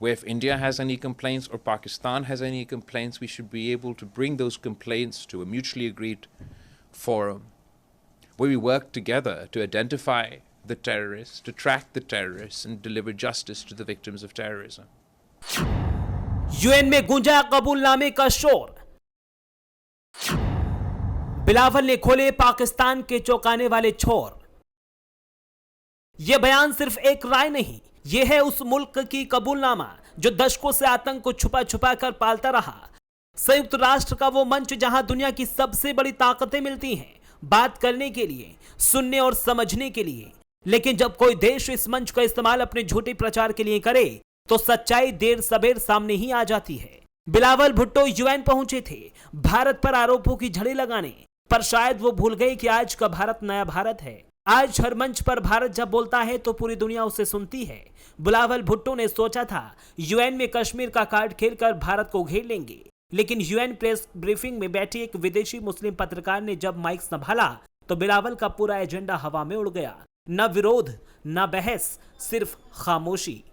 where if India has any complaints or Pakistan has any complaints, we should be able to bring those complaints to a mutually agreed forum where we work together to identify the terrorists, to track the terrorists and deliver justice to the victims of terrorism. UN में गूंजा कबूलनामे का शोर। बिलावल ने खोले पाकिस्तान के चौंकाने वाले छोर। यह बयान सिर्फ एक राय नहीं, यह है उस मुल्क की कबूलनामा जो दशकों से आतंक को छुपा छुपा कर पालता रहा। संयुक्त राष्ट्र का वो मंच जहां दुनिया की सबसे बड़ी ताकतें मिलती हैं बात करने के लिए, सुनने और समझने के लिए। लेकिन जब कोई देश इस मंच का इस्तेमाल अपने झूठे प्रचार के लिए करे तो सच्चाई देर सबेर सामने ही आ जाती है। बिलावल भुट्टो यूएन पहुंचे थे भारत पर आरोपों की झड़ी लगाने, पर शायद वो भूल गए कि आज का भारत नया भारत है। आज हर मंच पर भारत जब बोलता है तो पूरी दुनिया उसे सुनती है। बिलावल भुट्टो ने सोचा था यूएन में कश्मीर का कार्ड खेलकर भारत को घेर लेंगे, लेकिन यूएन प्रेस ब्रीफिंग में बैठे एक विदेशी मुस्लिम पत्रकार ने जब माइक संभाला तो बिलावल का पूरा एजेंडा हवा में उड़ गया। न विरोध, न बहस, सिर्फ खामोशी।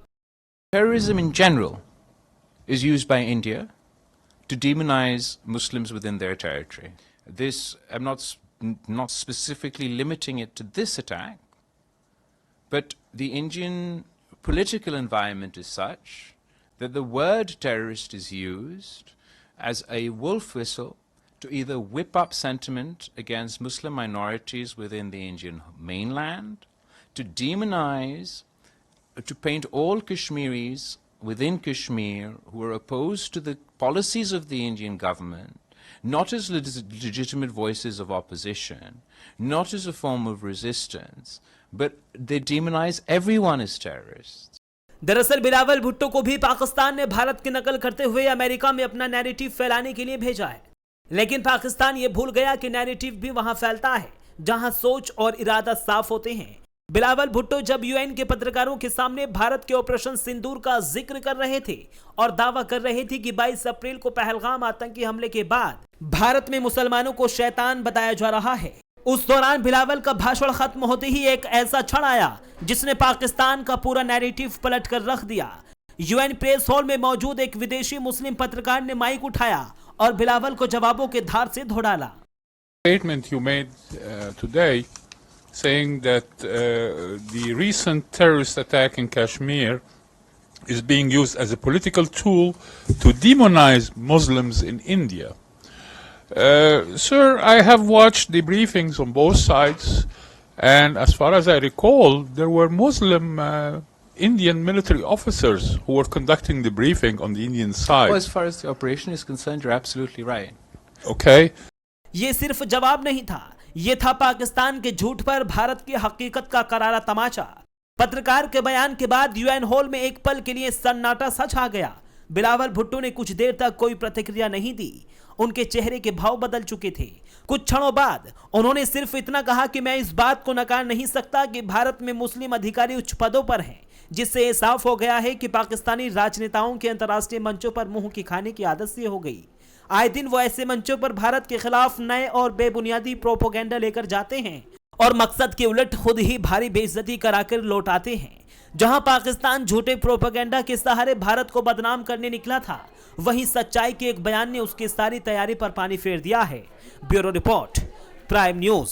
Terrorism in general is used by India to demonize Muslims within their territory. This, I'm not specifically limiting it to this attack, but the Indian political environment is such that the word terrorist is used as a wolf whistle to either whip up sentiment against Muslim minorities within the Indian mainland, to demonize, to paint all Kashmiris within Kashmir who are opposed to the policies of the Indian government, not as legitimate voices of opposition, not as a form of resistance, but they demonize everyone as terrorists. दरअसल बिलावल भुट्टो को भी पाकिस्तान ने भारत की नकल करते हुए America में अपना नैरेटिव फैलाने के लिए भेजा है, लेकिन पाकिस्तान ये भूल गया कि नैरेटिव भी वहां फैलता है जहां सोच और इरादा साफ होते हैं। बिलावल भुट्टो जब यूएन के पत्रकारों के सामने भारत के ऑपरेशन सिंदूर का जिक्र कर रहे थे और दावा कर रहे थे कि 22 अप्रैल को पहलगाम आतंकी हमले के बाद भारत में मुसलमानों को शैतान बताया जा रहा है, उस दौरान बिलावल का भाषण खत्म होते ही एक ऐसा क्षण आया जिसने पाकिस्तान का पूरा नैरेटिव पलट कर रख दिया। यूएन प्रेस हॉल में मौजूद एक विदेशी मुस्लिम पत्रकार ने माइक उठाया और बिलावल को जवाबों के धार से धो डाला। Statement you made today saying that the recent terrorist attack in Kashmir is being used as a political tool to demonize Muslims in India. Sir, I have watched the briefings on both sides, and as far as I recall, there were Muslim Indian military officers who were conducting the briefing on the Indian side. Well, as far as the operation is concerned, you're absolutely right. Okay. ये सिर्फ जवाब नहीं था, ये था पाकिस्तान के झूठ पर भारत की हकीकत का करारा तमाचा। पत्रकार के बयान के बाद यूएन हॉल में एक पल के लिए सन्नाटा सा छा गया। बिलावल भुट्टो ने कुछ देर तक कोई प्रतिक्रिया नहीं दी, उनके चेहरे के भाव बदल चुके थे। कुछ क्षणों बाद उन्होंने सिर्फ इतना कहा कि मैं इस बात को नकार नहीं सकता कि भारत में मुस्लिम अधिकारी उच्च पदों पर हैं, जिससे यह साफ हो गया है कि पाकिस्तानी राजनेताओं के अंतर्राष्ट्रीय मंचों पर मुंह की खाने की आदत सी हो गई। आए दिन वो ऐसे मंचों पर भारत के खिलाफ नए और बेबुनियादी प्रोपोगेंडा लेकर जाते हैं और मकसद के उलट खुद ही भारी बेइज्जती कराकर लौट आते हैं। जहां पाकिस्तान झूठे प्रोपोगेंडा के सहारे भारत को बदनाम करने निकला था, वहीं सच्चाई के एक बयान ने उसकी सारी तैयारी पर पानी फेर दिया है। Bureau report, prime news.